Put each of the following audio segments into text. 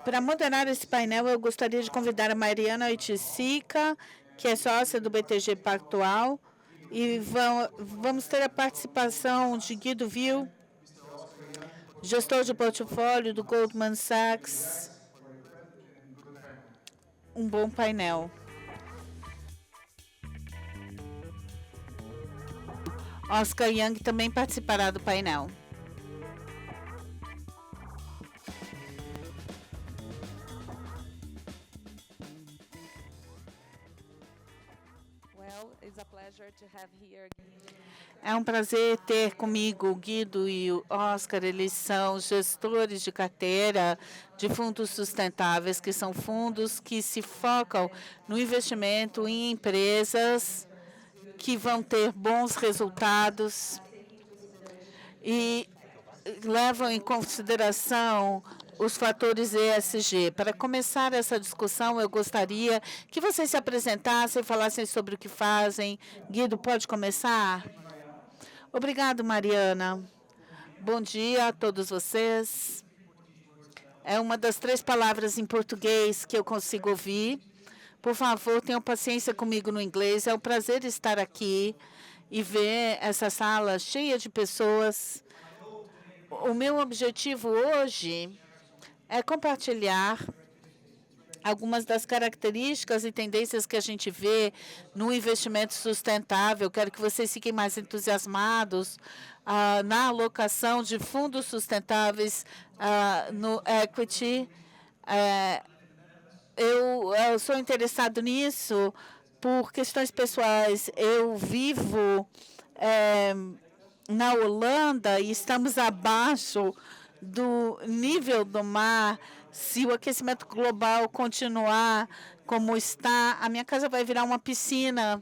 Para moderar esse painel, eu gostaria de convidar a Mariana Oiticica, que é sócia do BTG Pactual, e vamos ter a participação de Guido Vil, gestor de portfólio do Goldman Sachs. Um bom painel. Oscar Young também participará do painel. É um prazer ter comigo o Guido e o Oscar. Eles são gestores de carteira de fundos sustentáveis, que são fundos que se focam no investimento em empresas que vão ter bons resultados e levam em consideração os fatores ESG. Para começar essa discussão, eu gostaria que vocês se apresentassem e falassem sobre o que fazem. Guido, pode começar? Obrigado, Mariana. Bom dia a todos vocês. É uma das 3 palavras em português que eu consigo ouvir. Por favor, tenham paciência comigo no inglês. É um prazer estar aqui e ver essa sala cheia de pessoas. O meu objetivo hoje é compartilhar algumas das características e tendências que a gente vê no investimento sustentável. Quero que vocês fiquem mais entusiasmados na alocação de fundos sustentáveis no equity. Eu sou interessado nisso por questões pessoais. Eu vivo na Holanda e estamos abaixo do nível do mar. Se o aquecimento global continuar como está, a minha casa vai virar uma piscina.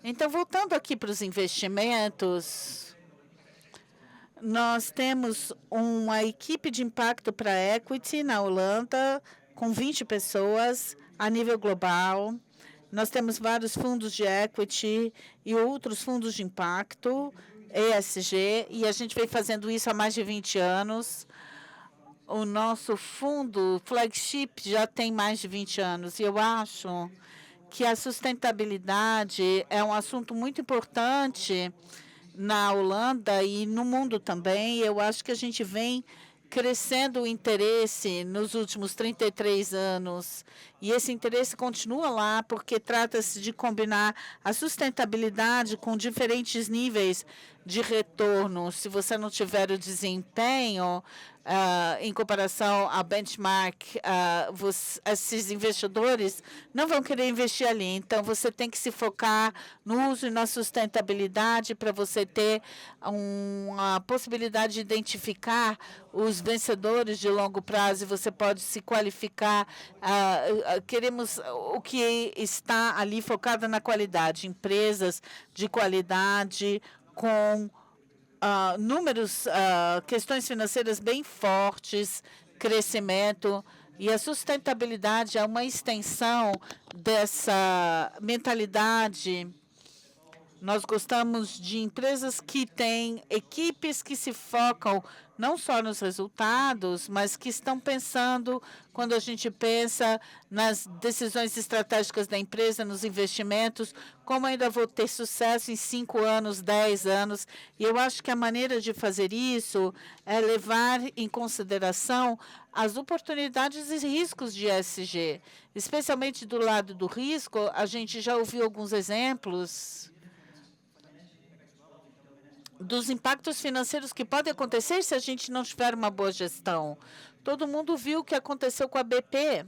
Então, voltando aqui para os investimentos, nós temos uma equipe de impacto para equity na Holanda, com 20 pessoas a nível global. Nós temos vários fundos de equity e outros fundos de impacto, ESG, e a gente vem fazendo isso há mais de 20 anos. O nosso fundo flagship já tem mais de 20 anos, e eu acho que a sustentabilidade é um assunto muito importante na Holanda e no mundo também. Eu acho que a gente vem crescendo o interesse nos últimos 33 anos. E esse interesse continua lá, porque trata-se de combinar a sustentabilidade com diferentes níveis de retorno. Se você não tiver o desempenho em comparação ao benchmark, esses investidores não vão querer investir ali. Então, você tem que se focar no uso e na sustentabilidade para você ter uma possibilidade de identificar os vencedores de longo prazo, e você pode se qualificar. Queremos o que está ali focado na qualidade, empresas de qualidade com números, questões financeiras bem fortes, crescimento, e a sustentabilidade é uma extensão dessa mentalidade. Nós gostamos de empresas que têm equipes que se focam não só nos resultados, mas que estão pensando, quando a gente pensa nas decisões estratégicas da empresa, nos investimentos, como ainda vou ter sucesso em 5 anos, 10 anos. E eu acho que a maneira de fazer isso é levar em consideração as oportunidades e riscos de ESG. Especialmente do lado do risco, a gente já ouviu alguns exemplos dos impactos financeiros que podem acontecer se a gente não tiver uma boa gestão. Todo mundo viu o que aconteceu com a BP,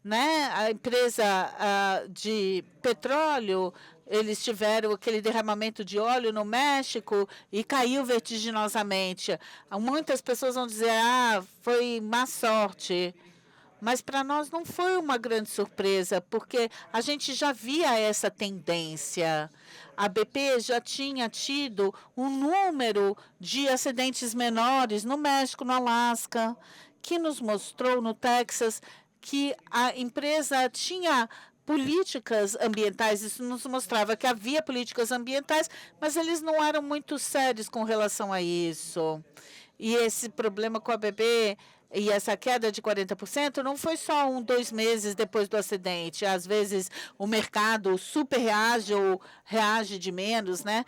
né? A empresa de petróleo. Eles tiveram aquele derramamento de óleo no México e caiu vertiginosamente. Muitas pessoas vão dizer, foi má sorte. Mas para nós não foi uma grande surpresa, porque a gente já via essa tendência. A BP já tinha tido um número de acidentes menores no México, no Alasca, que nos mostrou no Texas que a empresa tinha políticas ambientais. Isso nos mostrava que havia políticas ambientais, mas eles não eram muito sérios com relação a isso. E esse problema com a BB e essa queda de 40% não foi só 2 meses depois do acidente. Às vezes o mercado super reage ou reage de menos, né?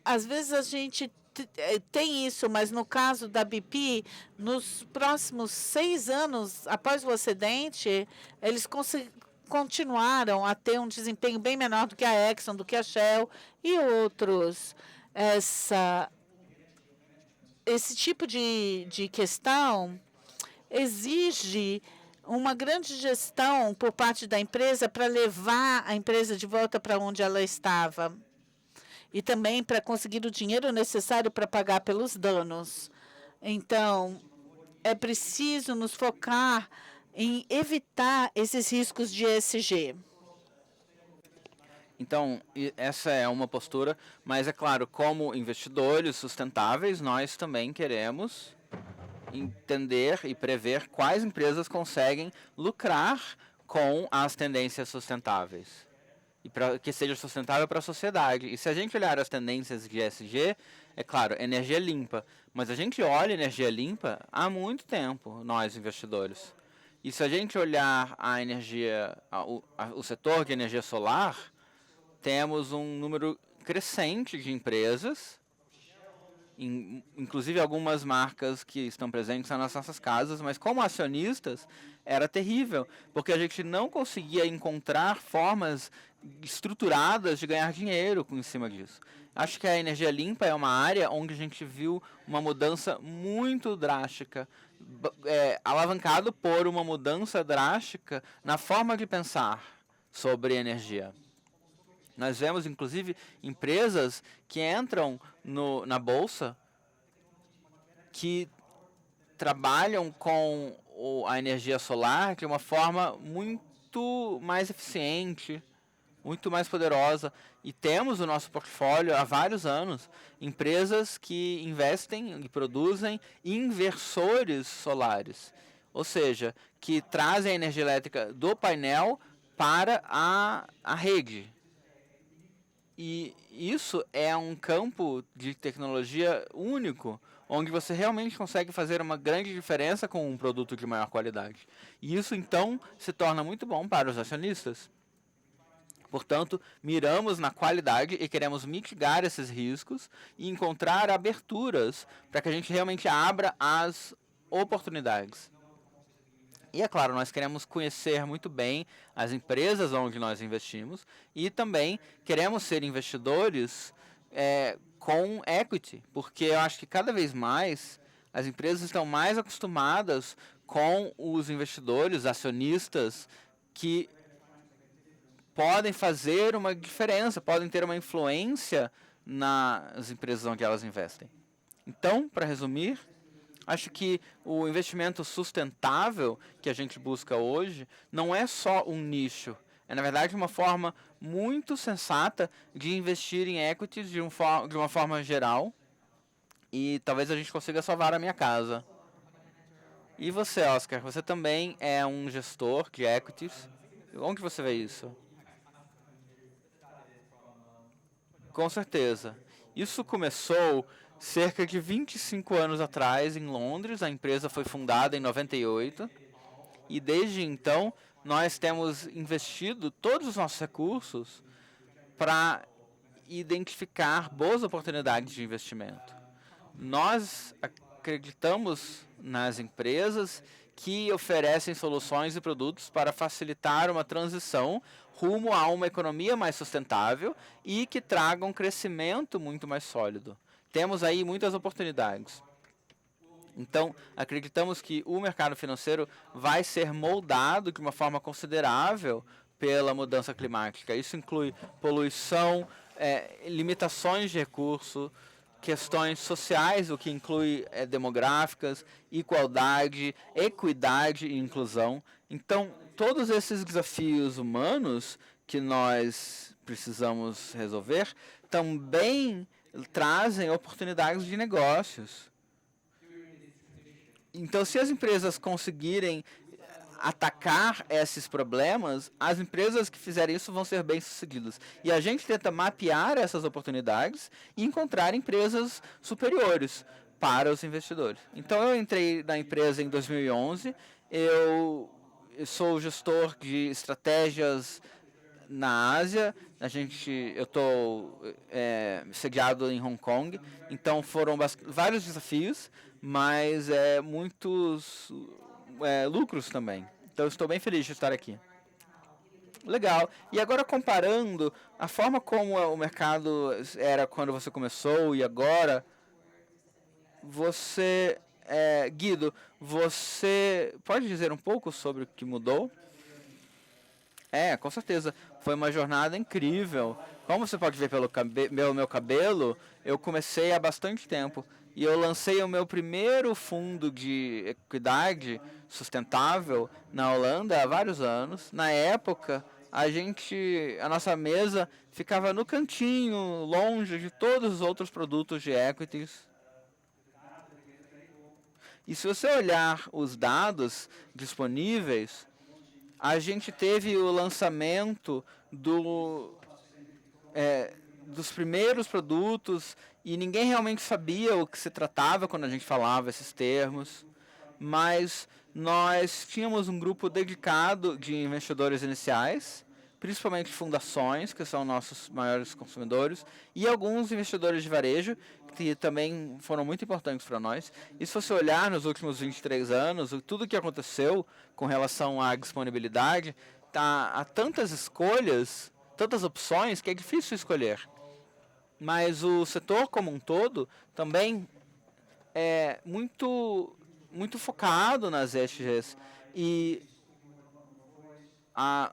Às vezes a gente tem isso, mas no caso da BP, nos próximos 6 anos após o acidente, eles continuaram a ter um desempenho bem menor do que a Exxon, do que a Shell e outros. Esse tipo de questão exige uma grande gestão por parte da empresa para levar a empresa de volta para onde ela estava e também para conseguir o dinheiro necessário para pagar pelos danos. Então, é preciso nos focar em evitar esses riscos de ESG. Então, essa é uma postura, mas é claro, como investidores sustentáveis, nós também queremos entender e prever quais empresas conseguem lucrar com as tendências sustentáveis e para que seja sustentável para a sociedade. E se a gente olhar as tendências de ESG, é claro, energia limpa, mas a gente olha energia limpa há muito tempo, nós investidores. E se a gente olhar a energia, o setor de energia solar, temos um número crescente de empresas, inclusive algumas marcas que estão presentes nas nossas casas, mas como acionistas era terrível, porque a gente não conseguia encontrar formas estruturadas de ganhar dinheiro em cima disso. Acho que a energia limpa é uma área onde a gente viu uma mudança muito drástica, alavancado por uma mudança drástica na forma de pensar sobre energia. Nós vemos, inclusive, empresas que entram na Bolsa que trabalham com a energia solar de uma forma muito mais eficiente, muito mais poderosa. E temos no nosso portfólio, há vários anos, empresas que investem e produzem inversores solares. Ou seja, que trazem a energia elétrica do painel para a rede. E isso é um campo de tecnologia único, onde você realmente consegue fazer uma grande diferença com um produto de maior qualidade. E isso, então, se torna muito bom para os acionistas. Portanto, miramos na qualidade e queremos mitigar esses riscos e encontrar aberturas para que a gente realmente abra as oportunidades. E, é claro, nós queremos conhecer muito bem as empresas onde nós investimos e também queremos ser investidores com equity, porque eu acho que cada vez mais as empresas estão mais acostumadas com os investidores, acionistas, que podem fazer uma diferença, podem ter uma influência nas empresas onde elas investem. Então, para resumir, acho que o investimento sustentável que a gente busca hoje não é só um nicho. É, na verdade, uma forma muito sensata de investir em equities de uma forma geral. E talvez a gente consiga salvar a minha casa. E você, Oscar? Você também é um gestor de equities. Onde você vê isso? Com certeza. Isso começou cerca de 25 anos atrás, em Londres. A empresa foi fundada em 98 e desde então nós temos investido todos os nossos recursos para identificar boas oportunidades de investimento. Nós acreditamos nas empresas que oferecem soluções e produtos para facilitar uma transição rumo a uma economia mais sustentável e que tragam um crescimento muito mais sólido. Temos aí muitas oportunidades. Então, acreditamos que o mercado financeiro vai ser moldado de uma forma considerável pela mudança climática. Isso inclui poluição, limitações de recurso, questões sociais, o que inclui demográficas, igualdade, equidade e inclusão. Então, todos esses desafios humanos que nós precisamos resolver também trazem oportunidades de negócios. Então, se as empresas conseguirem atacar esses problemas, as empresas que fizerem isso vão ser bem-sucedidas. E a gente tenta mapear essas oportunidades e encontrar empresas superiores para os investidores. Então, eu entrei na empresa em 2011, eu sou gestor de estratégias na Ásia. Eu estou sediado em Hong Kong, então foram vários desafios, mas muitos lucros também. Então, eu estou bem feliz de estar aqui. Legal. E agora, comparando a forma como o mercado era quando você começou e agora, Guido, você pode dizer um pouco sobre o que mudou? Com certeza. Foi uma jornada incrível. Como você pode ver pelo meu cabelo, eu comecei há bastante tempo. E eu lancei o meu primeiro fundo de equidade sustentável na Holanda há vários anos. Na época, a nossa mesa ficava no cantinho, longe de todos os outros produtos de equities. E se você olhar os dados disponíveis, a gente teve o lançamento dos primeiros produtos e ninguém realmente sabia o que se tratava quando a gente falava esses termos, mas nós tínhamos um grupo dedicado de investidores iniciais, principalmente fundações, que são nossos maiores consumidores, e alguns investidores de varejo, que também foram muito importantes para nós. E se você olhar nos últimos 23 anos, tudo que aconteceu com relação à disponibilidade, há tantas escolhas, tantas opções, que é difícil escolher. Mas o setor como um todo também é muito focado nas ESGs. E a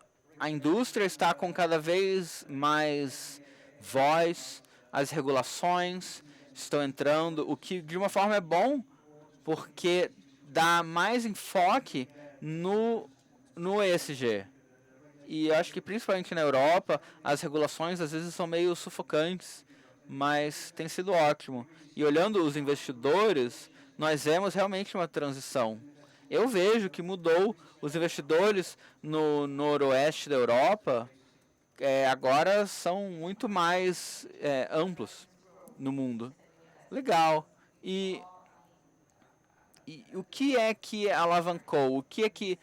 indústria está com cada vez mais voz, as regulações estão entrando, o que de uma forma é bom, porque dá mais enfoque no ESG. E eu acho que principalmente na Europa, as regulações às vezes são meio sufocantes, mas tem sido ótimo. E olhando os investidores, nós vemos realmente uma transição. Eu vejo que mudou. Os investidores no noroeste da Europa agora são muito mais amplos no mundo. Legal. E o que é que alavancou? O que é que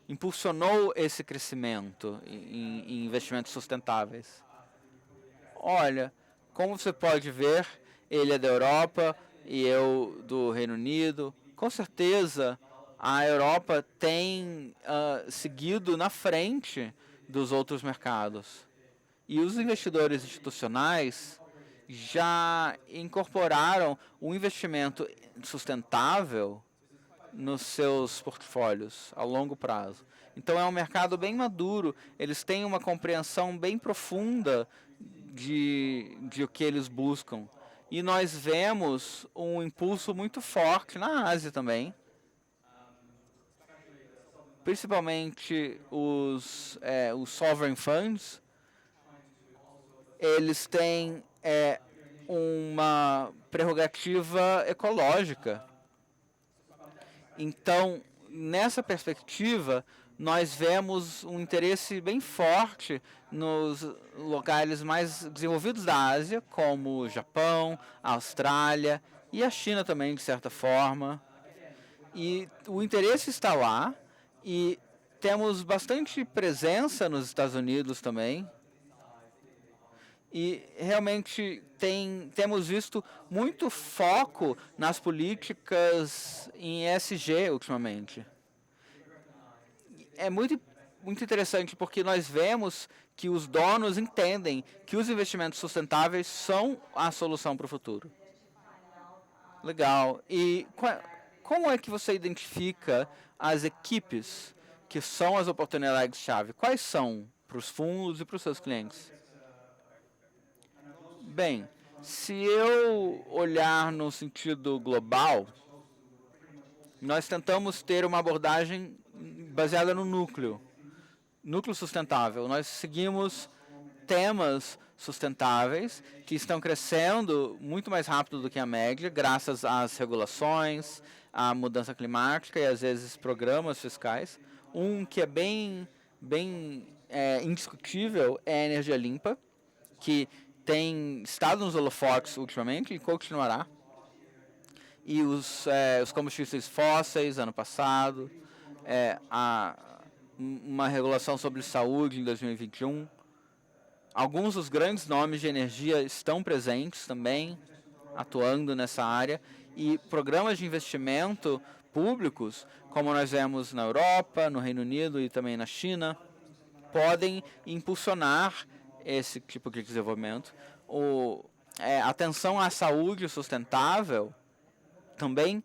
impulsionou esse crescimento em investimentos sustentáveis? Olha, como você pode ver, ele é da Europa e eu do Reino Unido. Com certeza, a Europa tem seguido na frente dos outros mercados. E os investidores institucionais já incorporaram o investimento sustentável nos seus portfólios a longo prazo. Então, é um mercado bem maduro. Eles têm uma compreensão bem profunda de o que eles buscam. E nós vemos um impulso muito forte na Ásia também. Principalmente os sovereign funds. Eles têm uma prerrogativa ecológica. Então, nessa perspectiva, nós vemos um interesse bem forte nos locais mais desenvolvidos da Ásia, como o Japão, a Austrália e a China também, de certa forma. E o interesse está lá e temos bastante presença nos Estados Unidos também. E realmente temos visto muito foco nas políticas em ESG ultimamente. É muito interessante porque nós vemos que os donos entendem que os investimentos sustentáveis são a solução para o futuro. Legal. E como é que você identifica as equipes que são as oportunidades-chave? Quais são para os fundos e para os seus clientes? Bem, se eu olhar no sentido global, nós tentamos ter uma abordagem baseada no núcleo sustentável. Nós seguimos temas sustentáveis que estão crescendo muito mais rápido do que a média, graças às regulações, à mudança climática e às vezes programas fiscais. Um que é bem indiscutível é a energia limpa, que tem estado nos holofotes ultimamente e continuará. E os combustíveis fósseis, ano passado, uma regulação sobre saúde em 2021. Alguns dos grandes nomes de energia estão presentes também, atuando nessa área, e programas de investimento públicos, como nós vemos na Europa, no Reino Unido e também na China, podem impulsionar esse tipo de desenvolvimento. A atenção à saúde sustentável também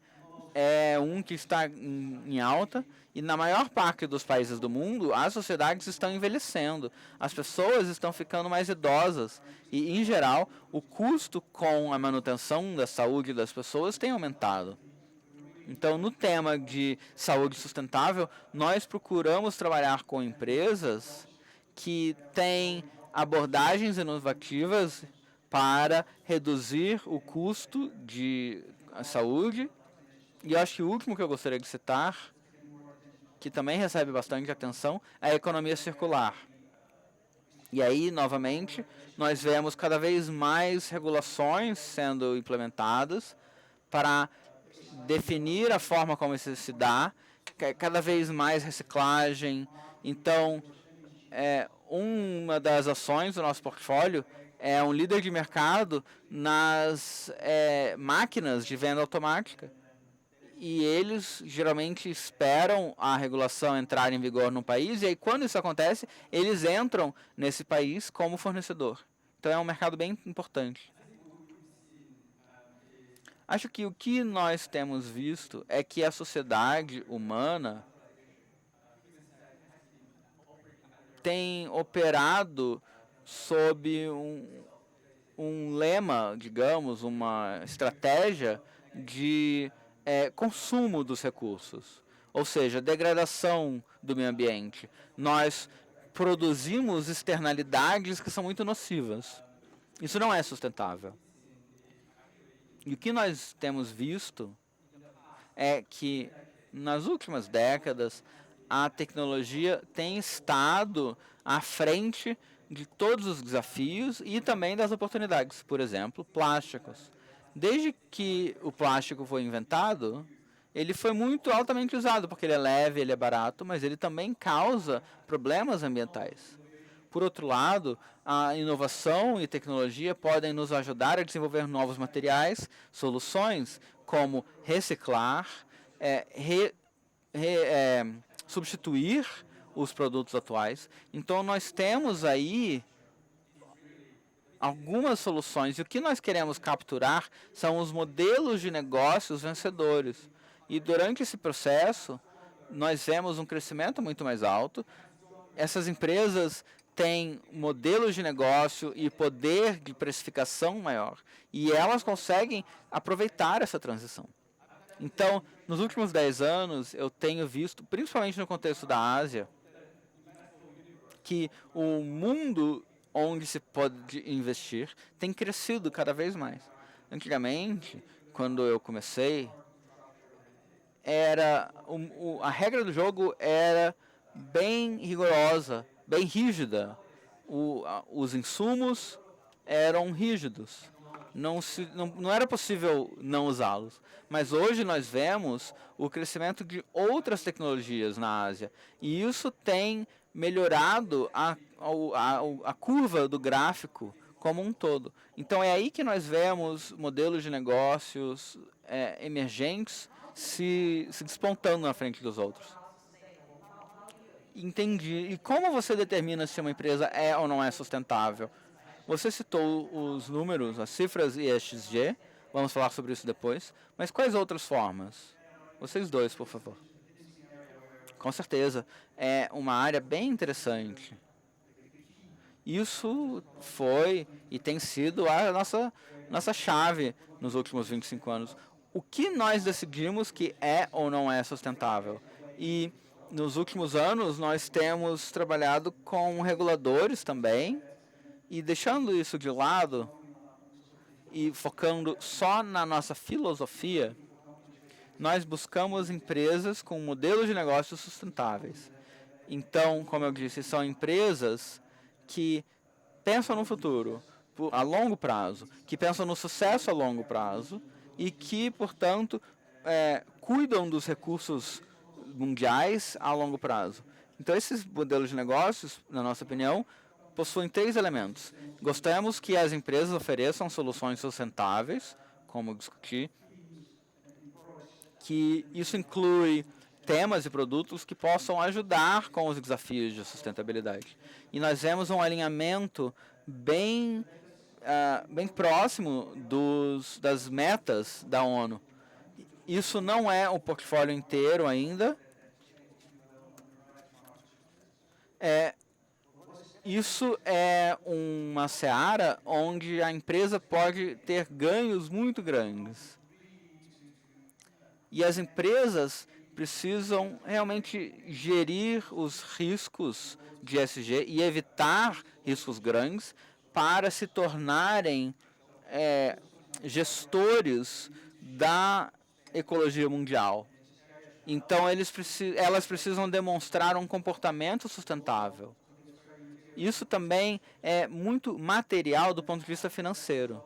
é um que está em alta, e na maior parte dos países do mundo, as sociedades estão envelhecendo, as pessoas estão ficando mais idosas, e, em geral, o custo com a manutenção da saúde das pessoas tem aumentado. Então, no tema de saúde sustentável, nós procuramos trabalhar com empresas que têm abordagens inovativas para reduzir o custo de saúde. E eu acho que o último que eu gostaria de citar, que também recebe bastante atenção, é a economia circular. E aí, novamente, nós vemos cada vez mais regulações sendo implementadas para definir a forma como isso se dá, cada vez mais reciclagem. Então, uma das ações do nosso portfólio é um líder de mercado nas máquinas de venda automática. E eles geralmente esperam a regulação entrar em vigor no país, e aí quando isso acontece, eles entram nesse país como fornecedor. Então é um mercado bem importante. Acho que o que nós temos visto é que a sociedade humana tem operado sob um lema, digamos, uma estratégia de consumo dos recursos, ou seja, degradação do meio ambiente. Nós produzimos externalidades que são muito nocivas. Isso não é sustentável. E o que nós temos visto é que, nas últimas décadas, a tecnologia tem estado à frente de todos os desafios e também das oportunidades. Por exemplo, plásticos. Desde que o plástico foi inventado, ele foi muito altamente usado, porque ele é leve, ele é barato, mas ele também causa problemas ambientais. Por outro lado, a inovação e tecnologia podem nos ajudar a desenvolver novos materiais, soluções como reciclar, substituir os produtos atuais. Então, nós temos aí algumas soluções, e o que nós queremos capturar são os modelos de negócios vencedores. E durante esse processo, nós vemos um crescimento muito mais alto. Essas empresas têm modelos de negócio e poder de precificação maior, e elas conseguem aproveitar essa transição. Então, nos últimos 10 anos, eu tenho visto, principalmente no contexto da Ásia, que o mundo onde se pode investir tem crescido cada vez mais. Antigamente, quando eu comecei, a regra do jogo era bem rigorosa, bem rígida. Os insumos eram rígidos. Não era possível não usá-los. Mas hoje nós vemos o crescimento de outras tecnologias na Ásia. E isso tem melhorado a curva do gráfico como um todo. Então é aí que nós vemos modelos de negócios emergentes se despontando na frente dos outros. Entendi. E como você determina se uma empresa é ou não é sustentável? Você citou os números, as cifras ESG, vamos falar sobre isso depois, mas quais outras formas? Vocês dois, por favor. Com certeza, é uma área bem interessante. Isso foi e tem sido a nossa chave nos últimos 25 anos. O que nós decidimos que é ou não é sustentável? E nos últimos anos nós temos trabalhado com reguladores também E deixando isso de lado e focando só na nossa filosofia, nós buscamos empresas com modelos de negócios sustentáveis. Então, como eu disse, são empresas que pensam no futuro a longo prazo, que pensam no sucesso a longo prazo e que, portanto, cuidam dos recursos mundiais a longo prazo. Então, esses modelos de negócios, na nossa opinião, possuem 3 elementos. Gostamos que as empresas ofereçam soluções sustentáveis, como eu discuti, que isso inclui temas e produtos que possam ajudar com os desafios de sustentabilidade. E nós vemos um alinhamento bem próximo das metas da ONU. Isso não é o portfólio inteiro ainda. Isso é uma seara onde a empresa pode ter ganhos muito grandes. E as empresas precisam realmente gerir os riscos de ESG e evitar riscos grandes para se tornarem gestores da ecologia mundial. Então, elas precisam demonstrar um comportamento sustentável. Isso também é muito material do ponto de vista financeiro.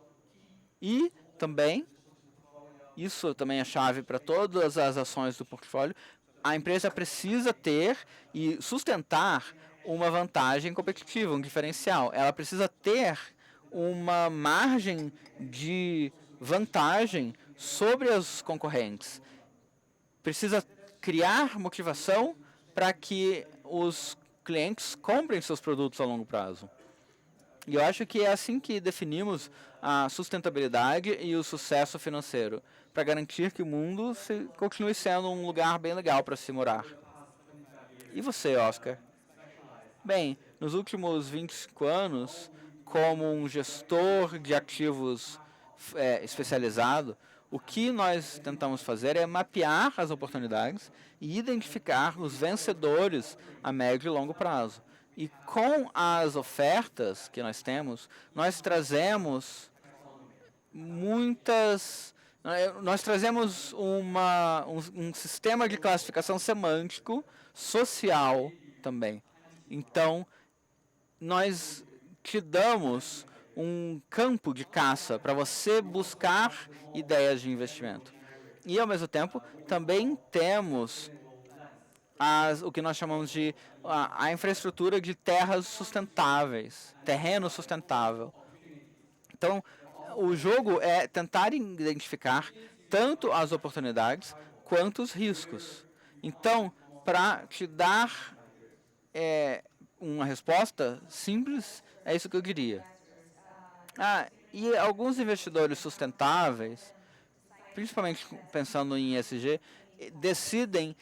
E também, isso também é chave para todas as ações do portfólio, a empresa precisa ter e sustentar uma vantagem competitiva, um diferencial. Ela precisa ter uma margem de vantagem sobre os concorrentes. Precisa criar motivação para que os clientes comprem seus produtos a longo prazo. E eu acho que é assim que definimos a sustentabilidade e o sucesso financeiro, para garantir que o mundo continue sendo um lugar bem legal para se morar. E você, Oscar? Bem, nos últimos 25 anos, como um gestor de ativos especializado, o que nós tentamos fazer é mapear as oportunidades e identificar os vencedores a médio e longo prazo. E com as ofertas que nós temos, nós trazemos um sistema de classificação semântico social também. Então, nós te damos um campo de caça para você buscar ideias de investimento. E, ao mesmo tempo, também temos o que nós chamamos de a infraestrutura de terras sustentáveis, terreno sustentável. Então, o jogo é tentar identificar tanto as oportunidades quanto os riscos. Então, para te dar uma resposta simples, é isso que eu diria. E alguns investidores sustentáveis, principalmente pensando em ESG, decidem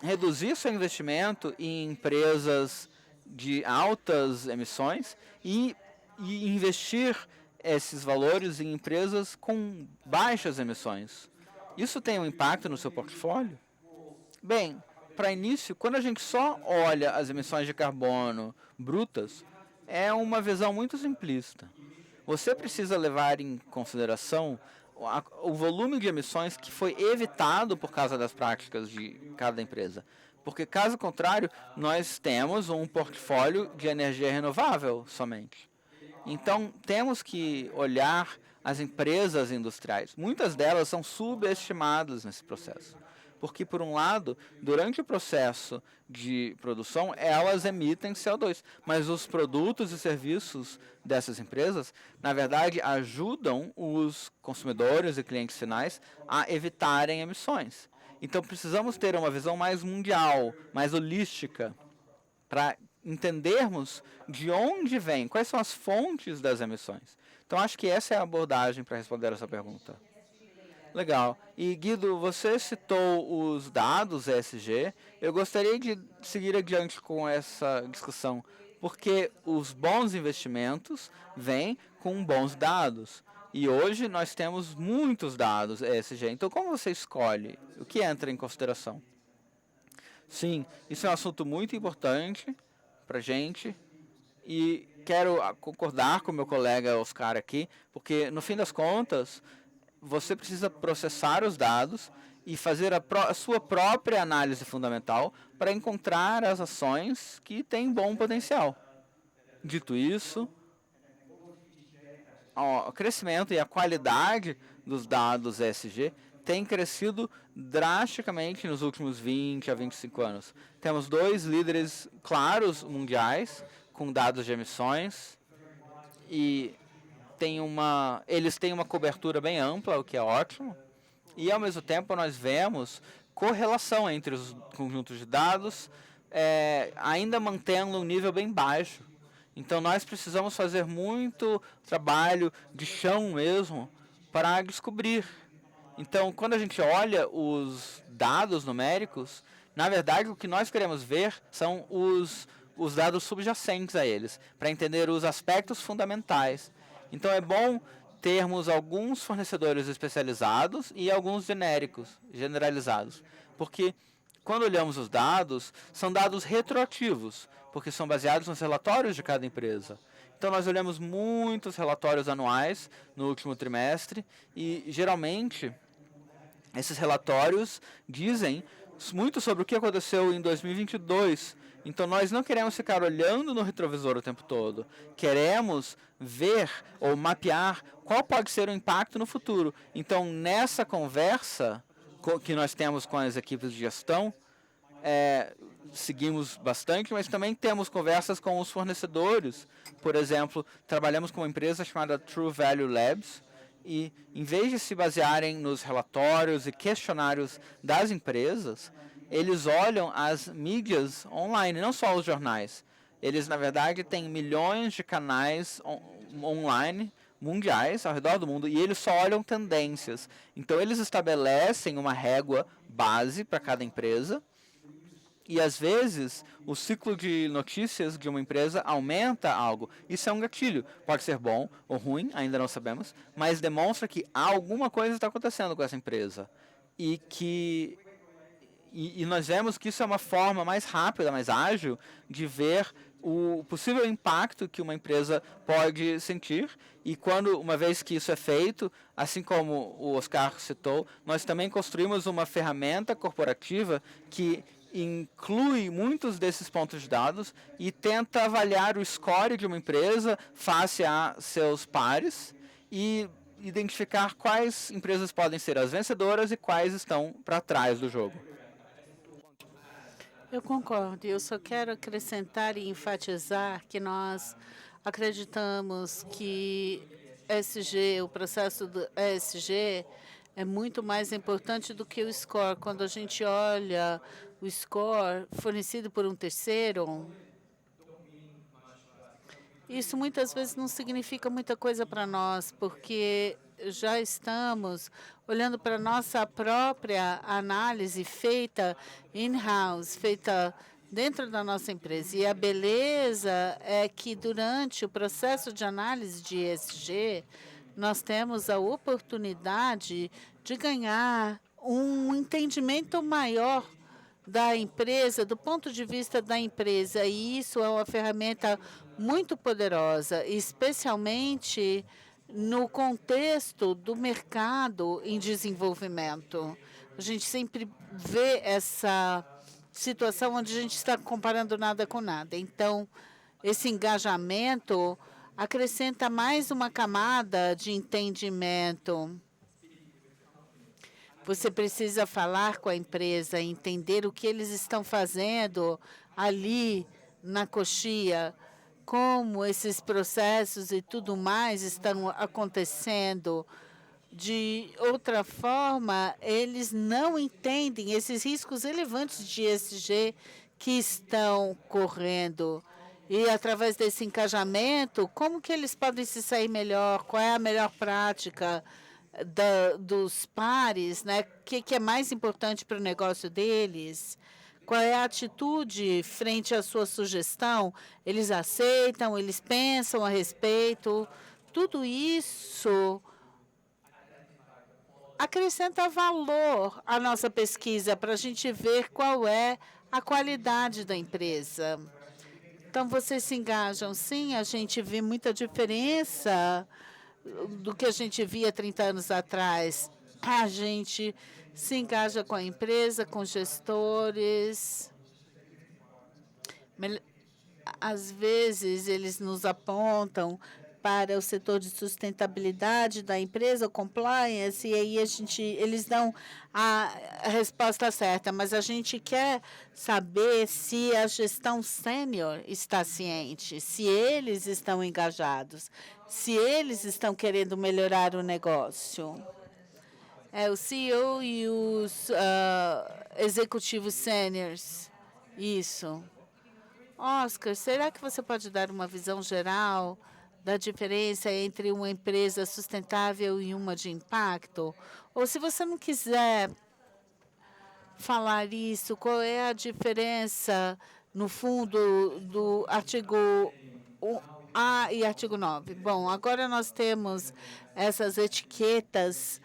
reduzir seu investimento em empresas de altas emissões e investir esses valores em empresas com baixas emissões. Isso tem um impacto no seu portfólio? Bem, para início, quando a gente só olha as emissões de carbono brutas, é uma visão muito simplista. Você precisa levar em consideração o volume de emissões que foi evitado por causa das práticas de cada empresa. Porque, caso contrário, nós temos um portfólio de energia renovável somente. Então, temos que olhar as empresas industriais. Muitas delas são subestimadas nesse processo. Porque, por um lado, durante o processo de produção, elas emitem CO2. Mas os produtos e serviços dessas empresas, na verdade, ajudam os consumidores e clientes finais a evitarem emissões. Então, precisamos ter uma visão mais mundial, mais holística, para entendermos de onde vem, quais são as fontes das emissões. Então, acho que essa é a abordagem para responder essa pergunta. Legal. E, Guido, você citou os dados ESG. Eu gostaria de seguir adiante com essa discussão, porque os bons investimentos vêm com bons dados. E hoje nós temos muitos dados ESG. Então, como você escolhe? O que entra em consideração? Sim, isso é um assunto muito importante para a gente. E quero concordar com o meu colega Oscar aqui, porque, no fim das contas, você precisa processar os dados e fazer a sua própria análise fundamental para encontrar as ações que têm bom potencial. Dito isso, o crescimento e a qualidade dos dados ESG tem crescido drasticamente nos últimos 20 a 25 anos. Temos 2 líderes claros mundiais com dados de emissões e eles têm uma cobertura bem ampla, o que é ótimo. E, ao mesmo tempo, nós vemos correlação entre os conjuntos de dados, ainda mantendo um nível bem baixo. Então, nós precisamos fazer muito trabalho de chão mesmo para descobrir. Então, quando a gente olha os dados numéricos, na verdade, o que nós queremos ver são os dados subjacentes a eles, para entender os aspectos fundamentais. Então, é bom termos alguns fornecedores especializados e alguns genéricos, generalizados. Porque, quando olhamos os dados, são dados retroativos, porque são baseados nos relatórios de cada empresa. Então, nós olhamos muitos relatórios anuais no último trimestre e, geralmente, esses relatórios dizem muito sobre o que aconteceu em 2022. Então, nós não queremos ficar olhando no retrovisor o tempo todo. Queremos ver ou mapear qual pode ser o impacto no futuro. Então, nessa conversa que nós temos com as equipes de gestão, seguimos bastante, mas também temos conversas com os fornecedores. Por exemplo, trabalhamos com uma empresa chamada True Value Labs, e, em vez de se basearem nos relatórios e questionários das empresas, eles olham as mídias online, não só os jornais. Eles, na verdade, têm milhões de canais online mundiais ao redor do mundo e eles só olham tendências. Então, eles estabelecem uma régua base para cada empresa e, às vezes, o ciclo de notícias de uma empresa aumenta algo. Isso é um gatilho. Pode ser bom ou ruim, ainda não sabemos, mas demonstra que alguma coisa está acontecendo com essa empresa. E nós vemos que isso é uma forma mais rápida, mais ágil, de ver o possível impacto que uma empresa pode sentir. E uma vez que isso é feito, assim como o Oscar citou, nós também construímos uma ferramenta corporativa que inclui muitos desses pontos de dados e tenta avaliar o score de uma empresa face a seus pares e identificar quais empresas podem ser as vencedoras e quais estão para trás do jogo. Eu concordo. Eu só quero acrescentar e enfatizar que nós acreditamos que o processo do ESG é muito mais importante do que o score. Quando a gente olha o score fornecido por um terceiro, isso muitas vezes não significa muita coisa para nós, porque já estamos olhando para a nossa própria análise feita in-house, feita dentro da nossa empresa. E a beleza é que durante o processo de análise de ESG, nós temos a oportunidade de ganhar um entendimento maior da empresa, do ponto de vista da empresa. E isso é uma ferramenta muito poderosa, especialmente no contexto do mercado em desenvolvimento. A gente sempre vê essa situação onde a gente está comparando nada com nada. Então, esse engajamento acrescenta mais uma camada de entendimento. Você precisa falar com a empresa, entender o que eles estão fazendo ali na coxia, como esses processos e tudo mais estão acontecendo. De outra forma, eles não entendem esses riscos relevantes de ESG que estão correndo. E, através desse engajamento, como que eles podem se sair melhor? Qual é a melhor prática dos pares? Né? O que é mais importante para o negócio deles? Qual é a atitude frente à sua sugestão? Eles aceitam, eles pensam a respeito. Tudo isso acrescenta valor à nossa pesquisa para a gente ver qual é a qualidade da empresa. Então, vocês se engajam, sim, a gente vê muita diferença do que a gente via 30 anos atrás. A gente se engaja com a empresa, com gestores. Às vezes, eles nos apontam para o setor de sustentabilidade da empresa, o compliance, e aí eles dão a resposta certa, mas a gente quer saber se a gestão sênior está ciente, se eles estão engajados, se eles estão querendo melhorar o negócio. O CEO e os executivos sêniores. Isso. Oscar, será que você pode dar uma visão geral da diferença entre uma empresa sustentável e uma de impacto? Ou se você não quiser falar isso, qual é a diferença, no fundo, do artigo A e artigo 9? Bom, agora nós temos essas etiquetas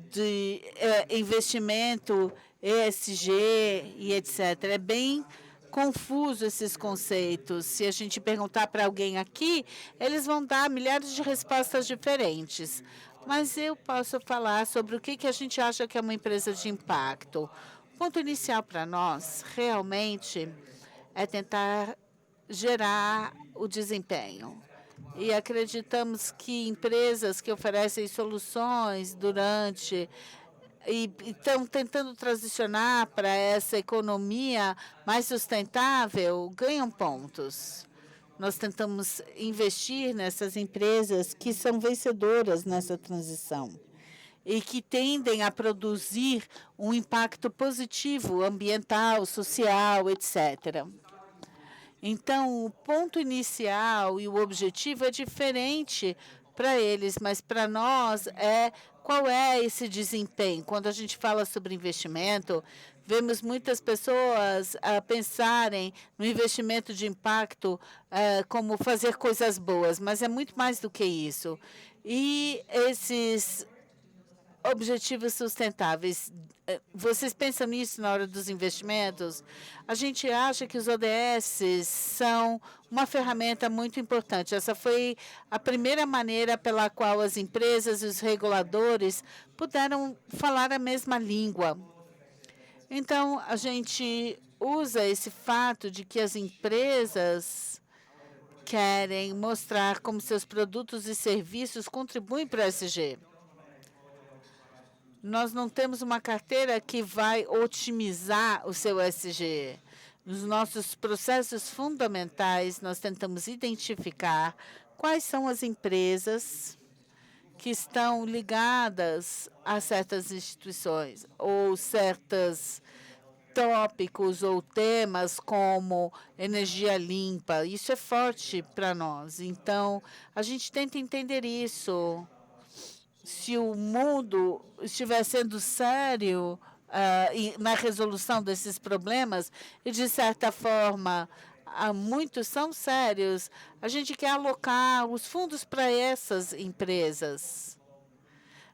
de investimento, ESG e etc. É bem confuso esses conceitos. Se a gente perguntar para alguém aqui, eles vão dar milhares de respostas diferentes. Mas eu posso falar sobre o que a gente acha que é uma empresa de impacto. O ponto inicial para nós, realmente, é tentar gerar o desempenho. E acreditamos que empresas que oferecem soluções e estão tentando transicionar para essa economia mais sustentável, ganham pontos. Nós tentamos investir nessas empresas que são vencedoras nessa transição e que tendem a produzir um impacto positivo, ambiental, social, etc. Então, o ponto inicial e o objetivo é diferente para eles, mas para nós qual é esse desempenho. Quando a gente fala sobre investimento, vemos muitas pessoas pensarem no investimento de impacto como fazer coisas boas, mas é muito mais do que isso. E esses objetivos sustentáveis, vocês pensam nisso na hora dos investimentos? A gente acha que os ODS são uma ferramenta muito importante. Essa foi a primeira maneira pela qual as empresas e os reguladores puderam falar a mesma língua. Então, a gente usa esse fato de que as empresas querem mostrar como seus produtos e serviços contribuem para o ESG. Nós não temos uma carteira que vai otimizar o seu ESG. Nos nossos processos fundamentais, nós tentamos identificar quais são as empresas que estão ligadas a certas instituições ou certos tópicos ou temas como energia limpa. Isso é forte para nós. Então, a gente tenta entender isso. Se o mundo estiver sendo sério na resolução desses problemas, e, de certa forma, muitos são sérios, a gente quer alocar os fundos para essas empresas.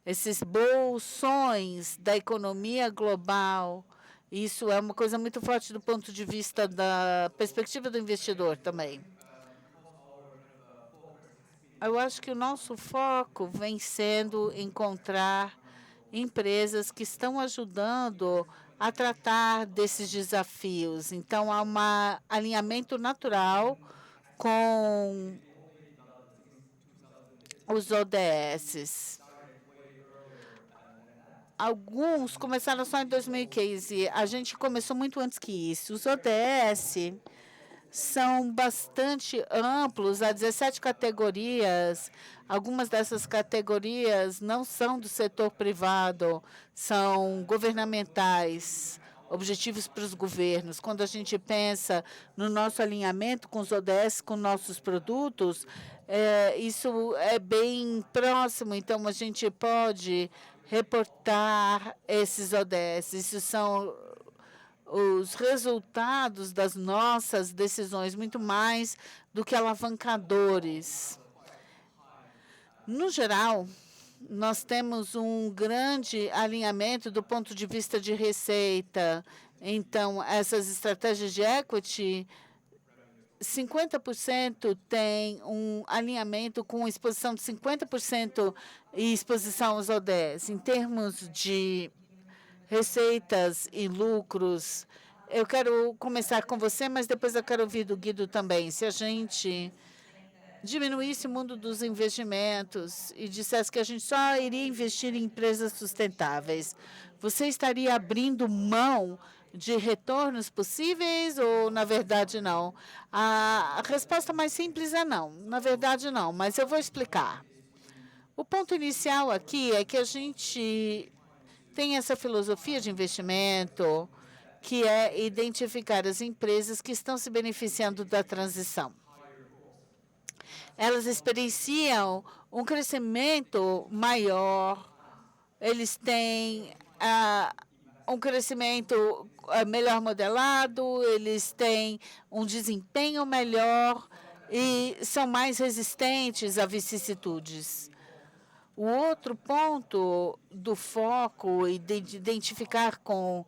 Esses bolsões da economia global, isso é uma coisa muito forte do ponto de vista da perspectiva do investidor também. Eu acho que o nosso foco vem sendo encontrar empresas que estão ajudando a tratar desses desafios. Então, há um alinhamento natural com os ODS. Alguns começaram só em 2015. A gente começou muito antes que isso. Os ODS são bastante amplos, há 17 categorias. Algumas dessas categorias não são do setor privado, são governamentais, objetivos para os governos. Quando a gente pensa no nosso alinhamento com os ODS, com nossos produtos, isso é bem próximo, então a gente pode reportar esses ODS. Isso são os resultados das nossas decisões, muito mais do que alavancadores. No geral, nós temos um grande alinhamento do ponto de vista de receita. Então, essas estratégias de equity 50% tem um alinhamento com exposição de 50% e exposição aos ODS. Em termos de receitas e lucros, eu quero começar com você, mas depois eu quero ouvir do Guido também. Se a gente diminuísse o mundo dos investimentos e dissesse que a gente só iria investir em empresas sustentáveis, você estaria abrindo mão de retornos possíveis ou, na verdade, não? A resposta mais simples é não. Na verdade, não, mas eu vou explicar. O ponto inicial aqui é que a gente tem essa filosofia de investimento, que é identificar as empresas que estão se beneficiando da transição. Elas experienciam um crescimento maior, eles têm um crescimento melhor modelado, eles têm um desempenho melhor e são mais resistentes a vicissitudes. O outro ponto do foco e de identificar com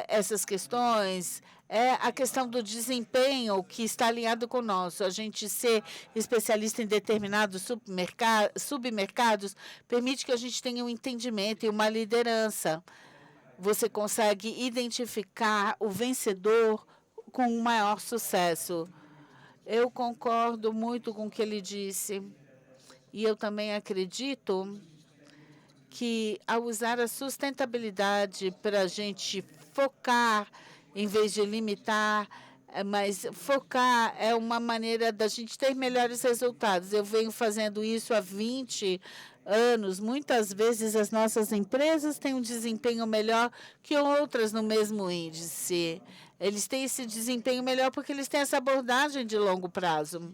essas questões é a questão do desempenho que está alinhado com o nosso. A gente ser especialista em determinados submercados permite que a gente tenha um entendimento e uma liderança. Você consegue identificar o vencedor com um maior sucesso. Eu concordo muito com o que ele disse. E eu também acredito que, ao usar a sustentabilidade para a gente focar, em vez de limitar, mas focar é uma maneira da gente ter melhores resultados. Eu venho fazendo isso há 20 anos. Muitas vezes as nossas empresas têm um desempenho melhor que outras no mesmo índice. Eles têm esse desempenho melhor porque eles têm essa abordagem de longo prazo.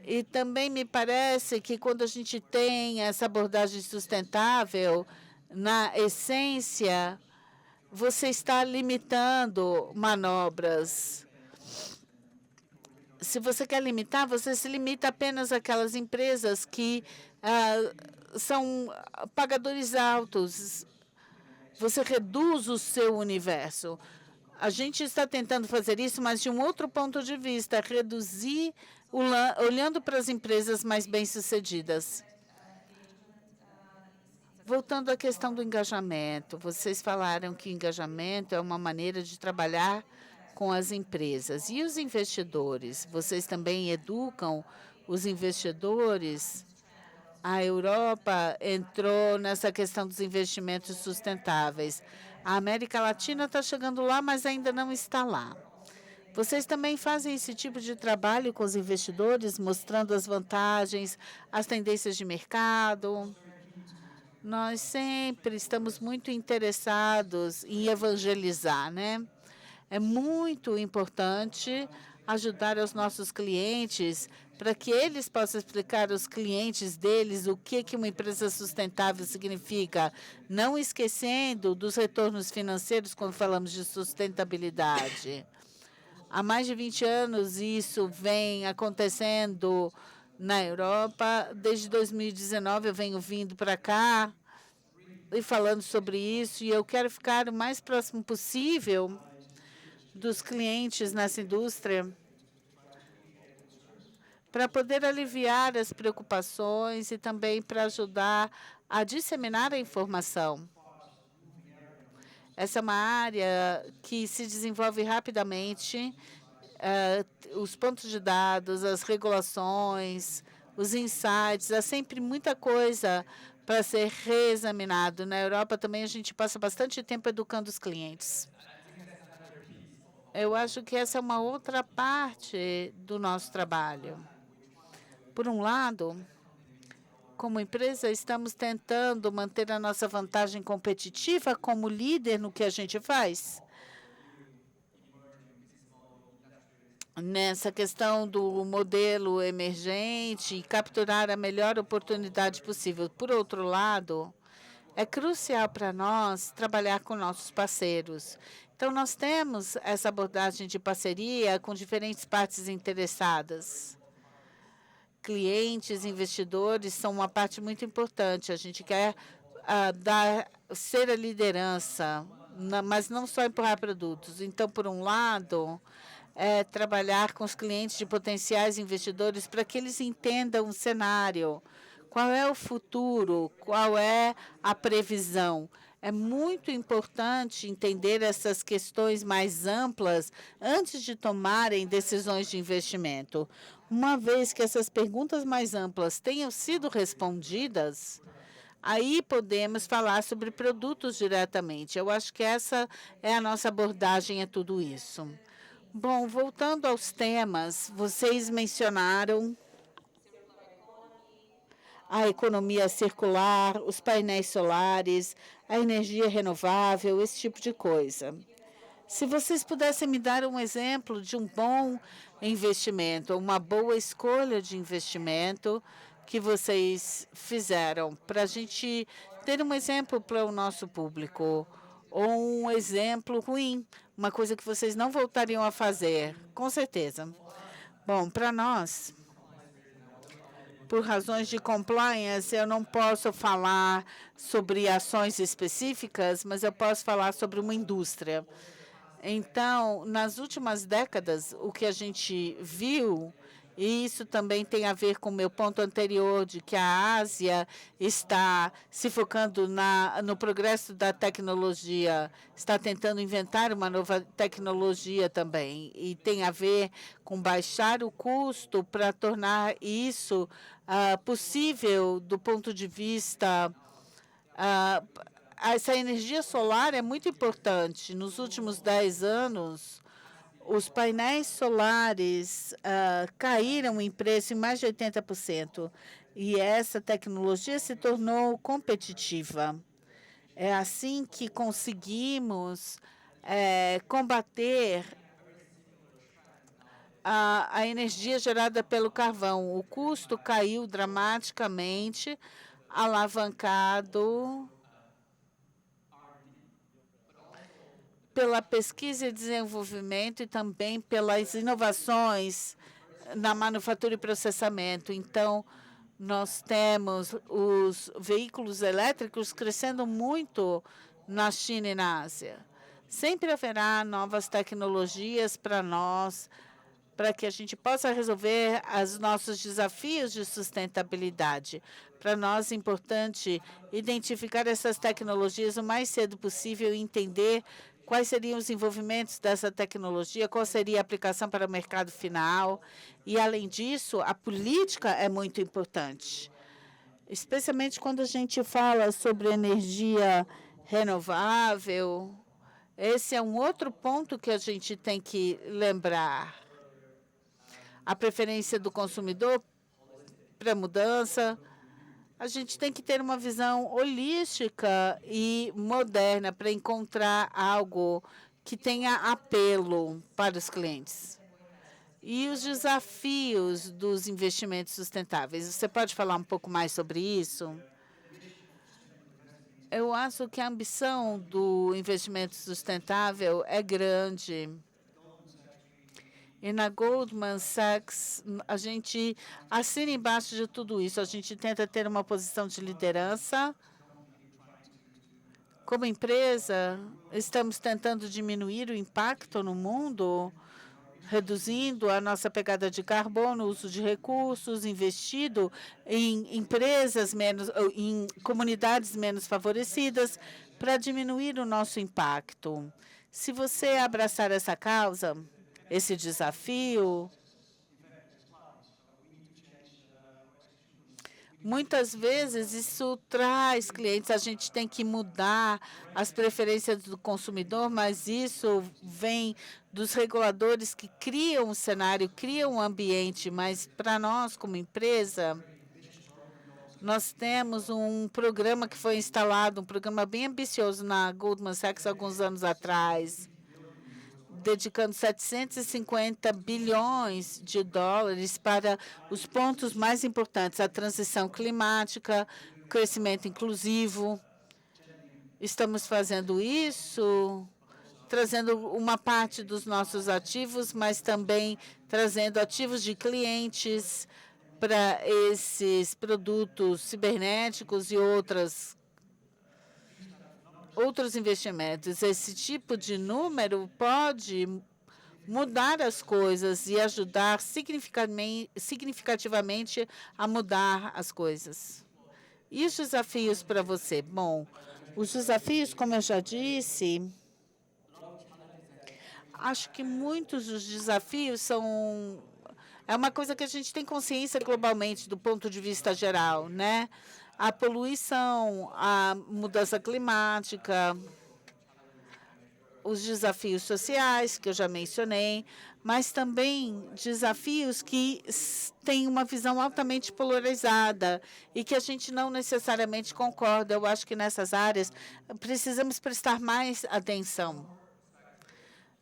E também me parece que quando a gente tem essa abordagem sustentável, na essência, você está limitando manobras. Se você quer limitar, você se limita apenas àquelas empresas que são pagadores altos. Você reduz o seu universo. A gente está tentando fazer isso, mas de um outro ponto de vista, reduzir, olhando para as empresas mais bem-sucedidas. Voltando à questão do engajamento, vocês falaram que engajamento é uma maneira de trabalhar com as empresas. E os investidores? Vocês também educam os investidores? A Europa entrou nessa questão dos investimentos sustentáveis. A América Latina está chegando lá, mas ainda não está lá. Vocês também fazem esse tipo de trabalho com os investidores, mostrando as vantagens, as tendências de mercado? Nós sempre estamos muito interessados em evangelizar, né? É muito importante ajudar os nossos clientes para que eles possam explicar aos clientes deles o que uma empresa sustentável significa, não esquecendo dos retornos financeiros quando falamos de sustentabilidade. Há mais de 20 anos isso vem acontecendo na Europa. Desde 2019 eu venho vindo para cá e falando sobre isso, e eu quero ficar o mais próximo possível dos clientes nessa indústria para poder aliviar as preocupações e também para ajudar a disseminar a informação. Essa é uma área que se desenvolve rapidamente. Os pontos de dados, as regulações, os insights, há sempre muita coisa para ser reexaminado. Na Europa também a gente passa bastante tempo educando os clientes. Eu acho que essa é uma outra parte do nosso trabalho. Por um lado, como empresa, estamos tentando manter a nossa vantagem competitiva como líder no que a gente faz. Nessa questão do modelo emergente e capturar a melhor oportunidade possível. Por outro lado, é crucial para nós trabalhar com nossos parceiros. Então, nós temos essa abordagem de parceria com diferentes partes interessadas. Clientes, investidores são uma parte muito importante. A gente quer ser a liderança, mas não só empurrar produtos. Então, por um lado, trabalhar com os clientes de potenciais investidores para que eles entendam o cenário, qual é o futuro, qual é a previsão. É muito importante entender essas questões mais amplas antes de tomarem decisões de investimento. Uma vez que essas perguntas mais amplas tenham sido respondidas, aí podemos falar sobre produtos diretamente. Eu acho que essa é a nossa abordagem a tudo isso. Bom, voltando aos temas, vocês mencionaram a economia circular, os painéis solares, a energia renovável, esse tipo de coisa. Se vocês pudessem me dar um exemplo de um bom investimento, uma boa escolha de investimento que vocês fizeram, para a gente ter um exemplo para o nosso público, ou um exemplo ruim, uma coisa que vocês não voltariam a fazer, com certeza. Bom, para nós, por razões de compliance, eu não posso falar sobre ações específicas, mas eu posso falar sobre uma indústria. Então, nas últimas décadas, o que a gente viu, e isso também tem a ver com o meu ponto anterior, de que a Ásia está se focando no progresso da tecnologia, está tentando inventar uma nova tecnologia também, e tem a ver com baixar o custo para tornar isso possível do ponto de vista essa energia solar é muito importante. Nos últimos 10 anos, os painéis solares caíram em preço em mais de 80%. E essa tecnologia se tornou competitiva. É assim que conseguimos combater a energia gerada pelo carvão. O custo caiu dramaticamente, alavancado pela pesquisa e desenvolvimento e também pelas inovações na manufatura e processamento. Então, nós temos os veículos elétricos crescendo muito na China e na Ásia. Sempre haverá novas tecnologias para nós, para que a gente possa resolver os nossos desafios de sustentabilidade. Para nós é importante identificar essas tecnologias o mais cedo possível e entender quais seriam os envolvimentos dessa tecnologia, qual seria a aplicação para o mercado final. E, além disso, a política é muito importante, especialmente quando a gente fala sobre energia renovável. Esse é um outro ponto que a gente tem que lembrar. A preferência do consumidor para mudança. A gente tem que ter uma visão holística e moderna para encontrar algo que tenha apelo para os clientes. E os desafios dos investimentos sustentáveis. Você pode falar um pouco mais sobre isso? Eu acho que a ambição do investimento sustentável é grande. E na Goldman Sachs, a gente assina embaixo de tudo isso. A gente tenta ter uma posição de liderança. Como empresa, estamos tentando diminuir o impacto no mundo, reduzindo a nossa pegada de carbono, uso de recursos, investido em empresas em comunidades menos favorecidas, para diminuir o nosso impacto. Se você abraçar essa causa, esse desafio, muitas vezes isso traz clientes, a gente tem que mudar as preferências do consumidor, mas isso vem dos reguladores que criam um cenário, criam um ambiente, mas para nós, como empresa, nós temos um programa que foi instalado, um programa bem ambicioso na Goldman Sachs alguns anos atrás, dedicando 750 bilhões de dólares para os pontos mais importantes, a transição climática, o crescimento inclusivo. Estamos fazendo isso, trazendo uma parte dos nossos ativos, mas também trazendo ativos de clientes para esses produtos cibernéticos e outros investimentos. Esse tipo de número pode mudar as coisas e ajudar significativamente a mudar as coisas. E os desafios para você? Bom, os desafios, como eu já disse, acho que muitos dos desafios são... É uma coisa que a gente tem consciência globalmente do ponto de vista geral, né? A poluição, a mudança climática, os desafios sociais, que eu já mencionei, mas também desafios que têm uma visão altamente polarizada e que a gente não necessariamente concorda. Eu acho que nessas áreas precisamos prestar mais atenção.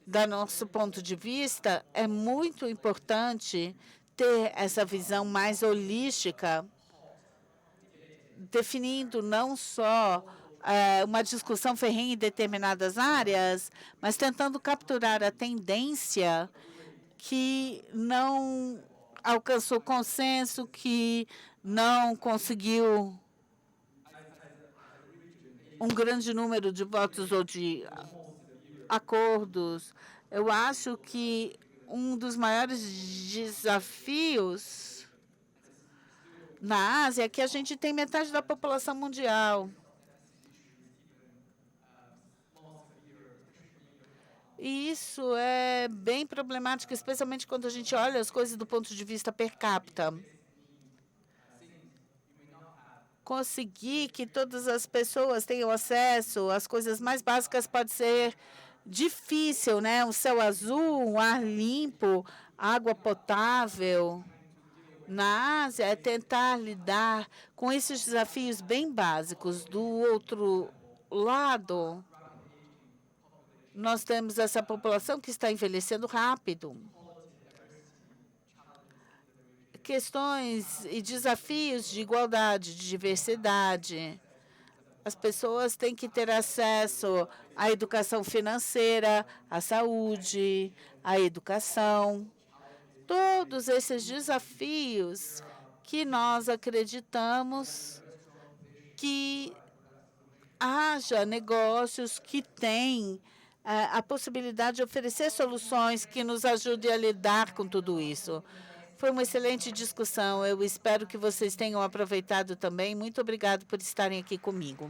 Do nosso ponto de vista, é muito importante ter essa visão mais holística, definindo não só uma discussão ferrenha em determinadas áreas, mas tentando capturar a tendência que não alcançou consenso, que não conseguiu um grande número de votos ou de acordos. Eu acho que um dos maiores desafios na Ásia é que a gente tem metade da população mundial. E isso é bem problemático, especialmente quando a gente olha as coisas do ponto de vista per capita. Conseguir que todas as pessoas tenham acesso às coisas mais básicas pode ser difícil, né? Um céu azul, um ar limpo, água potável. Na Ásia, é tentar lidar com esses desafios bem básicos. Do outro lado, nós temos essa população que está envelhecendo rápido. Questões e desafios de igualdade, de diversidade. As pessoas têm que ter acesso à educação financeira, à saúde, à educação. Todos esses desafios que nós acreditamos que haja negócios que têm a possibilidade de oferecer soluções que nos ajudem a lidar com tudo isso. Foi uma excelente discussão. Eu espero que vocês tenham aproveitado também. Muito obrigado por estarem aqui comigo.